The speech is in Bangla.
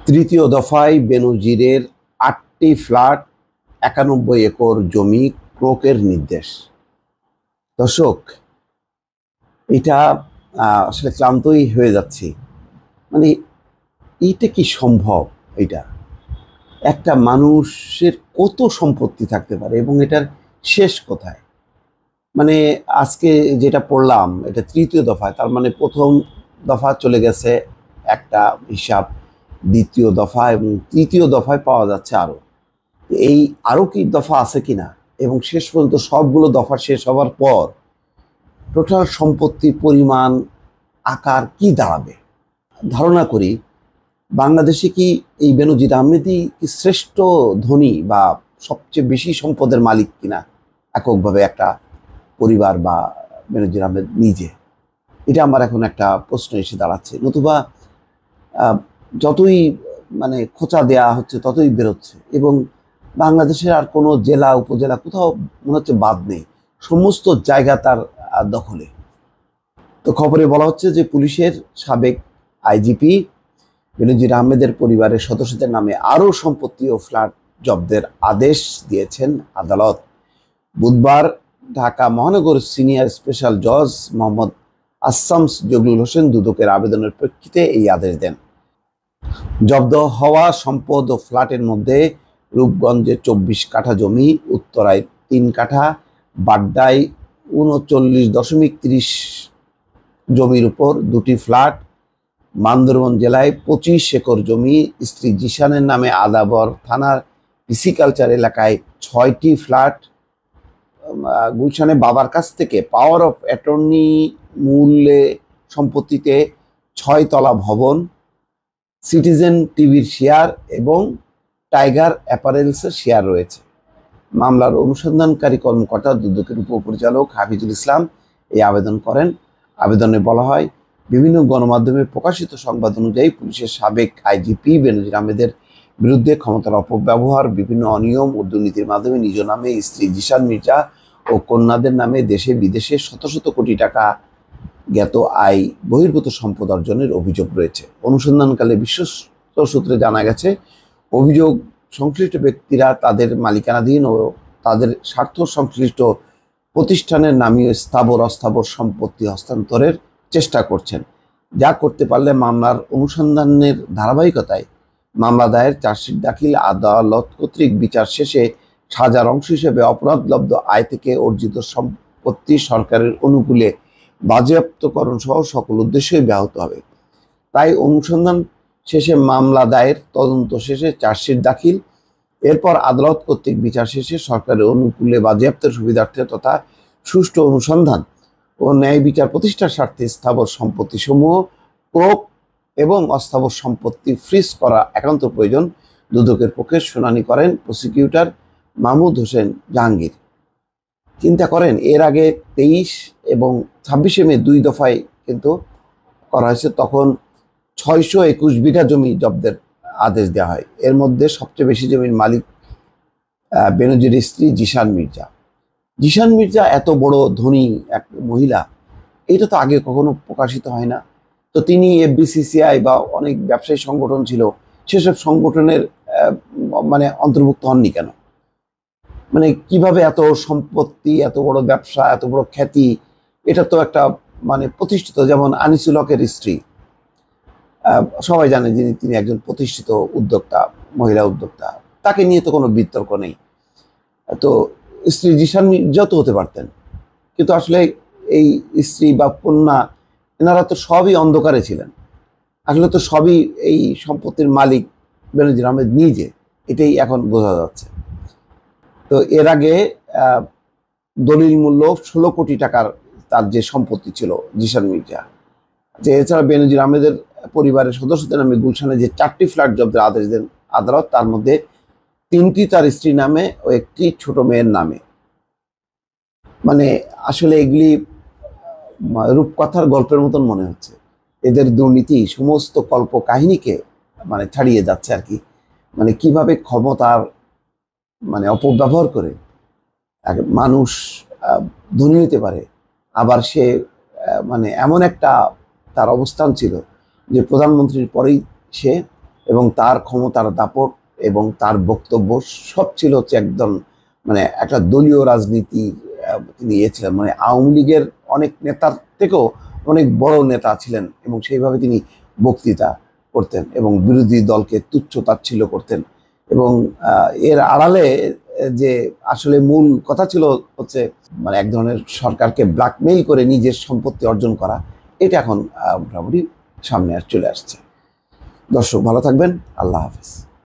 তৃতীয় দফায় বেনজিরের ৮টি ফ্ল্যাট ৯১ একর জমি ক্রোকের নির্দেশ। দর্শক, এটা আসলে ক্লান্তই হয়ে যাচ্ছি। মানে এইটা কি সম্ভব? এটা একটা মানুষের কত সম্পত্তি থাকতে পারে এবং এটার শেষ কোথায়? মানে আজকে যেটা পড়লাম এটা তৃতীয় দফায়, তার মানে প্রথম দফা চলে গেছে একটা হিসাব, দ্বিতীয় দফা এবং তৃতীয় দফায় পাওয়া যাচ্ছে আরও। এই আরও কি দফা আছে কিনা এবং শেষ পর্যন্ত সবগুলো দফা শেষ হওয়ার পর টোটাল সম্পত্তির পরিমাণ আকার কি দাঁড়াবে? ধারণা করি বাংলাদেশে কি এই বেনজির আহমেদই কি শ্রেষ্ঠ ধনী বা সবচেয়ে বেশি সম্পদের মালিক কিনা এককভাবে একটা পরিবার বা বেনজির আহমেদ নিজে? এটা আমার এখন একটা প্রশ্ন এসে দাঁড়াচ্ছে। নতুবা যতই মানে খোঁচা দেয়া হচ্ছে ততই বেরোচ্ছে এবং বাংলাদেশের আর কোনো জেলা উপজেলা কোথাও মনে হচ্ছে বাদ নেই, সমস্ত জায়গা তার দখলে। তো খবরে বলা হচ্ছে যে পুলিশের সাবেক আইজিপি বেনজির আহমেদের পরিবারের সদস্যদের নামে আরও সম্পত্তি ও ফ্ল্যাট জব্দের আদেশ দিয়েছেন আদালত। বুধবার ঢাকা মহানগর সিনিয়র স্পেশাল জজ মোহাম্মদ আসামস জগলুল হোসেন দুদকের আবেদনের প্রেক্ষিতে এই আদেশ দেন। জব্দ হওয়া সম্পদ ও ফ্ল্যাটের মধ্যে রূপগঞ্জে ২৪ কাঠা জমি, উত্তরায় ৩ কাঠা, বাড্ডায় ৩৯.৩০ জমির উপর ২টি ফ্ল্যাট, বান্দরবান জেলায় ২৫ একর জমি, স্ত্রী জিশানের নামে আদাবর থানার পিসিকালচার এলাকায় ৬টি ফ্ল্যাট, গুলশানে বাবার কাছ থেকে পাওয়ার অফ অ্যাটর্নি মূল্যে সম্পত্তিতে ৬ তলা ভবন, সিটিজেন টিভির শেয়ার এবং টাইগার অ্যাপারেলসের শেয়ার রয়েছে। মামলার অনুসন্ধানকারী কর্মকর্তা দুদকের উপপরিচালক হাফিজুল ইসলাম এই আবেদন করেন। আবেদনে বলা হয়, বিভিন্ন গণমাধ্যমে প্রকাশিত সংবাদ অনুযায়ী পুলিশের সাবেক আইজিপি বেনজির আহমেদের বিরুদ্ধে ক্ষমতার অপব্যবহার, বিভিন্ন অনিয়ম ও দুর্নীতির মাধ্যমে নিজ নামে, স্ত্রী জিশান মির্জা ও কন্যাদের নামে দেশে বিদেশে শত শত কোটি টাকা জ্ঞাত আয় বহির্ভূত সম্পদ অর্জনের অভিযোগ রয়েছে। অনুসন্ধানকালে বিশ্বস্ত সূত্রে জানা গেছে, অভিযোগ সংশ্লিষ্ট ব্যক্তিরা তাদের মালিকানাধীন ও তাদের স্বার্থ সংশ্লিষ্ট প্রতিষ্ঠানের নামীয় স্থাবর অস্থাবর সম্পত্তি হস্তান্তরের চেষ্টা করছেন, যা করতে পারলে মামলার অনুসন্ধানের ধারাবাহিকতায় মামলা দায়ের, চার্জশিট দাখিল, আদালত কর্তৃক বিচার শেষে সাজার অংশ হিসেবে অপরাধলব্ধ আয় থেকে অর্জিত সম্পত্তি সরকারের অনুকূলে বাজেয়াপ্তকরণ সহ সকল উদ্দেশ্যই ব্যাহত হবে। তাই অনুসন্ধান শেষে মামলা দায়ের, তদন্ত শেষে চার্জশিট দাখিল, এরপর আদালত কর্তৃক বিচার শেষে সরকারের অনুকূলে বাজেয়াপ্তের সুবিধার্থে তথা সুষ্ঠু অনুসন্ধান ও ন্যায় বিচার প্রতিষ্ঠার স্বার্থে স্থাবর সম্পত্তিসমূহ ক্রোক এবং অস্থাবর সম্পত্তি ফ্রিজ করা একান্ত প্রয়োজন দুদকের পক্ষে শুনানি করেন প্রসিকিউটর মাহমুদ হোসেন জাহাঙ্গীর। চিন্তা করেন, এর আগে ২৩ এবং ২৬শে মে ২ দফায় কিন্তু করা হয়েছে, তখন ৬২১ বিঘা জমি জব্দের আদেশ দেওয়া হয়। এর মধ্যে সবচেয়ে বেশি জমির মালিক বেনজিরের স্ত্রী জিশান মির্জা। জিশান মির্জা এত বড় ধনী এক মহিলা, এটা তো আগে কখনো প্রকাশিত হয় না। তো তিনি এফবিসিসিআই বা অনেক ব্যবসায়ী সংগঠন ছিল, সেসব সংগঠনের মানে অন্তর্ভুক্ত হননি কেন? মানে কিভাবে এত সম্পত্তি, এত বড় ব্যবসা, এত বড় খ্যাতি, এটা তো একটা মানে প্রতিষ্ঠিত, যেমন আনিসুল হকের স্ত্রী, সবাই জানে যিনি, তিনি একজন প্রতিষ্ঠিত উদ্যোক্তা, মহিলা উদ্যোক্তা, তাকে নিয়ে তো কোনো বিতর্ক নেই। তো স্ত্রী জিশান মির্জা তো হতে পারতেন, কিন্তু আসলে এই স্ত্রী বা কন্যা এনারা তো সবই অন্ধকারে ছিলেন। আসলে তো সবই এই সম্পত্তির মালিক বেনজির আহমেদ নিজে, এটাই এখন বোঝা যাচ্ছে। তো এর আগে দলিল মূল্য ১৬ কোটি টাকার তার যে সম্পত্তি ছিল জিশান মির্জা, যে এছাড়া বেনজির আহমেদের পরিবারের সদস্যদের নামে গুলশানে যে ৪টি ফ্ল্যাট জব্দের আদেশ দেন আদালত, তার মধ্যে ৩টি তার স্ত্রীর নামে ও একটি ছোট মেয়ের নামে। মানে আসলে এগুলি রূপকথার গল্পের মতন মনে হচ্ছে। এদের দুর্নীতি সমস্ত কল্প কাহিনীকে মানে ছাড়িয়ে যাচ্ছে আর কি। মানে কিভাবে ক্ষমতার মানে অপব্যবহার করে এক মানুষ ধনী হতে পারে, আবার সে মানে এমন একটা তার অবস্থান ছিল যে প্রধানমন্ত্রীর পরেই সে এবং তার ক্ষমতার দাপট এবং তার বক্তব্য সব ছিল হচ্ছে একদম মানে একটা দলীয় রাজনীতি। তিনি ছিলেন মানে আওয়ামী লীগের অনেক নেতার থেকেও অনেক বড় নেতা ছিলেন এবং সেইভাবে তিনি বক্তৃতা করতেন এবং বিরোধী দলকে তুচ্ছ তাচ্ছিল্য করতেন। এবং এর আড়ালে যে আসলে মূল কথা ছিল হচ্ছে মানে এক ধরনের সরকারকে ব্ল্যাকমেইল করে নিজের সম্পত্তি অর্জন করা। এটা এখন মোটামুটি সামনে চলে আসছে। দর্শক ভালো থাকবেন, আল্লাহ হাফেজ।